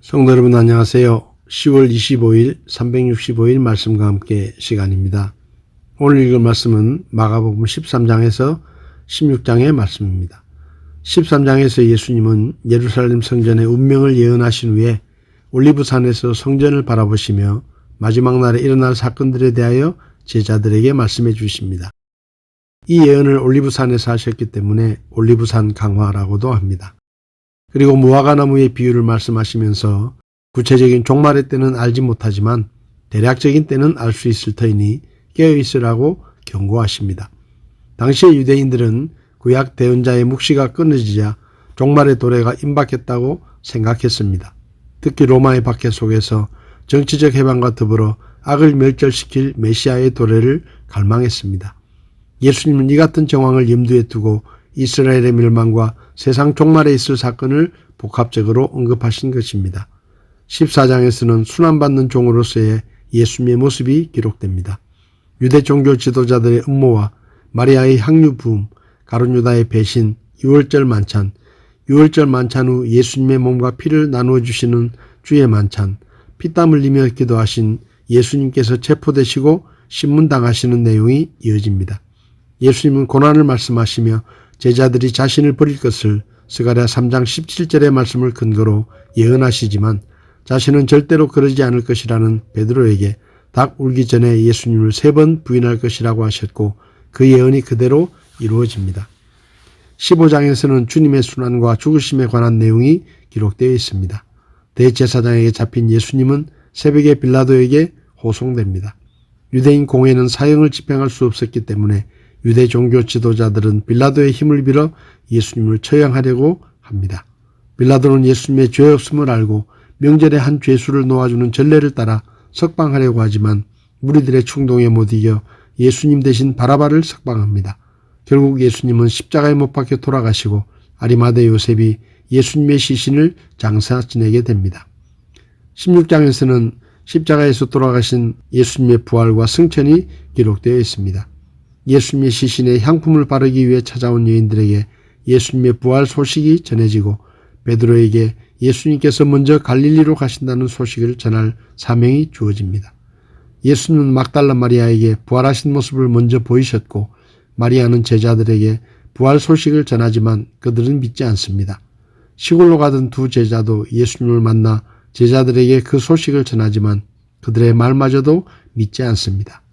성도 여러분 안녕하세요. 10월 25일 365일 말씀과 함께 시간입니다. 오늘 읽을 말씀은 마가복음 13장에서 16장의 말씀입니다. 13장에서 예수님은 예루살렘 성전의 운명을 예언하신 후에 올리브산에서 성전을 바라보시며 마지막 날에 일어날 사건들에 대하여 제자들에게 말씀해 주십니다. 이 예언을 올리브산에서 하셨기 때문에 올리브산 강화라고도 합니다. 그리고 무화과나무의 비유를 말씀하시면서 구체적인 종말의 때는 알지 못하지만 대략적인 때는 알 수 있을 터이니 깨어있으라고 경고하십니다. 당시의 유대인들은 구약 대언자의 묵시가 끊어지자 종말의 도래가 임박했다고 생각했습니다. 특히 로마의 박해 속에서 정치적 해방과 더불어 악을 멸절시킬 메시아의 도래를 갈망했습니다. 예수님은 이 같은 정황을 염두에 두고 이스라엘의 멸망과 세상 종말에 있을 사건을 복합적으로 언급하신 것입니다. 14장에서는 순환받는 종으로서의 예수님의 모습이 기록됩니다. 유대 종교 지도자들의 음모와 마리아의 향유 부음, 가룟 유다의 배신, 유월절 만찬, 유월절 만찬 후 예수님의 몸과 피를 나누어 주시는 주의 만찬, 피땀 흘리며 기도하신 예수님께서 체포되시고 신문당하시는 내용이 이어집니다. 예수님은 고난을 말씀하시며 제자들이 자신을 버릴 것을 스가랴 3장 17절의 말씀을 근거로 예언하시지만 자신은 절대로 그러지 않을 것이라는 베드로에게 닭 울기 전에 예수님을 3번 부인할 것이라고 하셨고 그 예언이 그대로 이루어집니다. 15장에서는 주님의 순환과 죽으심에 관한 내용이 기록되어 있습니다. 대제사장에게 잡힌 예수님은 새벽에 빌라도에게 호송됩니다. 유대인 공회는 사형을 집행할 수 없었기 때문에 유대 종교 지도자들은 빌라도의 힘을 빌어 예수님을 처형하려고 합니다. 빌라도는 예수님의 죄 없음을 알고 명절에 한 죄수를 놓아주는 전례를 따라 석방하려고 하지만 무리들의 충동에 못 이겨 예수님 대신 바라바를 석방합니다. 결국 예수님은 십자가에 못 박혀 돌아가시고 아리마대 요셉이 예수님의 시신을 장사 지내게 됩니다. 16장에서는 십자가에서 돌아가신 예수님의 부활과 승천이 기록되어 있습니다. 예수님의 시신에 향품을 바르기 위해 찾아온 여인들에게 예수님의 부활 소식이 전해지고 베드로에게 예수님께서 먼저 갈릴리로 가신다는 소식을 전할 사명이 주어집니다. 예수님은 막달라 마리아에게 부활하신 모습을 먼저 보이셨고 마리아는 제자들에게 부활 소식을 전하지만 그들은 믿지 않습니다. 시골로 가던 두 제자도 예수님을 만나 제자들에게 그 소식을 전하지만 그들의 말마저도 믿지 않습니다.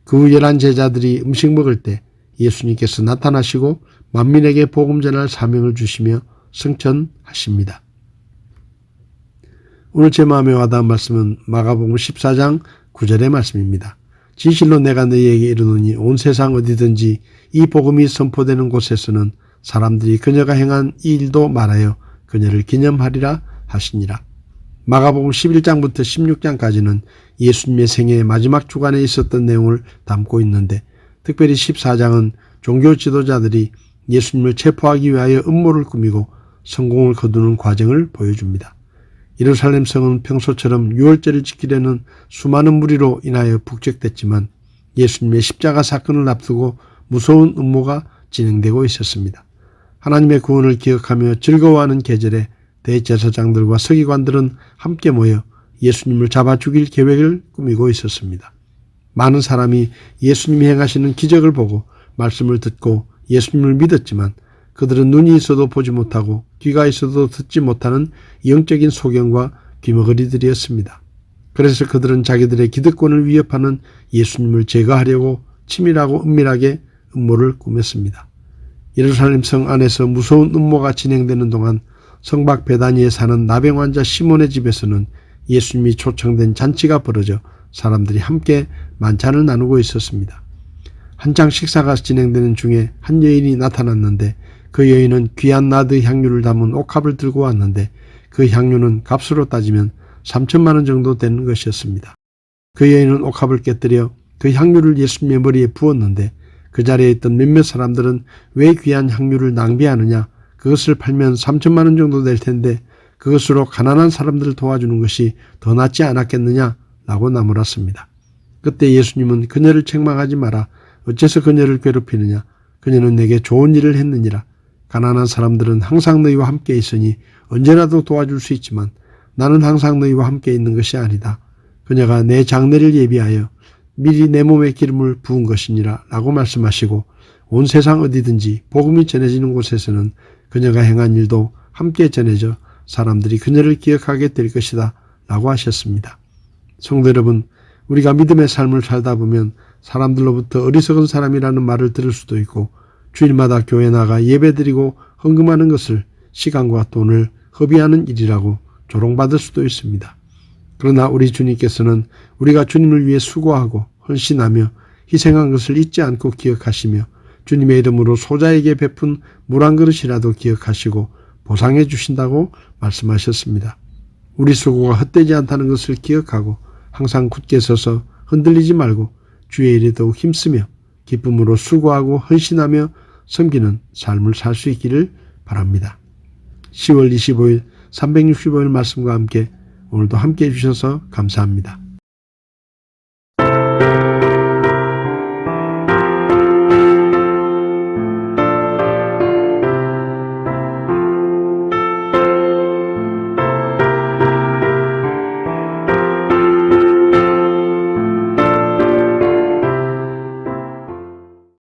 그 후 11 제자들이 음식 먹을 때 예수님께서 나타나시고 만민에게 복음 전할 사명을 주시며 승천하십니다. 오늘 제 마음에 와닿은 말씀은 마가복음 14장 9절의 말씀입니다. 진실로 내가 너희에게 이르노니 온 세상 어디든지 이 복음이 선포되는 곳에서는 사람들이 그녀가 행한 이 일도 말하여 그녀를 기념하리라 하시니라. 마가복음 11장부터 16장까지는 예수님의 생애의 마지막 주간에 있었던 내용을 담고 있는데 특별히 14장은 종교 지도자들이 예수님을 체포하기 위하여 음모를 꾸미고 성공을 거두는 과정을 보여줍니다. 예루살렘 성은 평소처럼 유월절을 지키려는 수많은 무리로 인하여 북적댔지만 예수님의 십자가 사건을 앞두고 무서운 음모가 진행되고 있었습니다. 하나님의 구원을 기억하며 즐거워하는 계절에 대제사장들과 서기관들은 함께 모여 예수님을 잡아 죽일 계획을 꾸미고 있었습니다. 많은 사람이 예수님이 행하시는 기적을 보고 말씀을 듣고 예수님을 믿었지만 그들은 눈이 있어도 보지 못하고 귀가 있어도 듣지 못하는 영적인 소경과 귀머거리들이었습니다. 그래서 그들은 자기들의 기득권을 위협하는 예수님을 제거하려고 치밀하고 은밀하게 음모를 꾸몄습니다. 예루살렘 성 안에서 무서운 음모가 진행되는 동안 성박 베다니에 사는 나병 환자 시몬의 집에서는 예수님이 초청된 잔치가 벌어져 사람들이 함께 만찬을 나누고 있었습니다. 한창 식사가 진행되는 중에 한 여인이 나타났는데 그 여인은 귀한 나드 향유를 담은 옥합을 들고 왔는데 그 향유는 값으로 따지면 3천만 원 정도 되는 것이었습니다. 그 여인은 옥합을 깨뜨려 그 향유를 예수님의 머리에 부었는데 그 자리에 있던 몇몇 사람들은 왜 귀한 향유를 낭비하느냐, 그것을 팔면 3천만 원 정도 될 텐데 그것으로 가난한 사람들을 도와주는 것이 더 낫지 않았겠느냐라고 나무랐습니다. 그때 예수님은 그녀를 책망하지 마라. 어째서 그녀를 괴롭히느냐. 그녀는 내게 좋은 일을 했느니라. 가난한 사람들은 항상 너희와 함께 있으니 언제라도 도와줄 수 있지만 나는 항상 너희와 함께 있는 것이 아니다. 그녀가 내 장례를 예비하여 미리 내 몸에 기름을 부은 것이니라 라고 말씀하시고 온 세상 어디든지 복음이 전해지는 곳에서는 그녀가 행한 일도 함께 전해져 사람들이 그녀를 기억하게 될 것이다 라고 하셨습니다. 성도 여러분, 우리가 믿음의 삶을 살다 보면 사람들로부터 어리석은 사람이라는 말을 들을 수도 있고 주일마다 교회 나가 예배드리고 헌금하는 것을 시간과 돈을 허비하는 일이라고 조롱받을 수도 있습니다. 그러나 우리 주님께서는 우리가 주님을 위해 수고하고 헌신하며 희생한 것을 잊지 않고 기억하시며 주님의 이름으로 소자에게 베푼 물 한 그릇이라도 기억하시고 보상해 주신다고 말씀하셨습니다. 우리 수고가 헛되지 않다는 것을 기억하고 항상 굳게 서서 흔들리지 말고 주의 일에 더욱 힘쓰며 기쁨으로 수고하고 헌신하며 섬기는 삶을 살 수 있기를 바랍니다. 10월 25일 365일 말씀과 함께 오늘도 함께 해주셔서 감사합니다.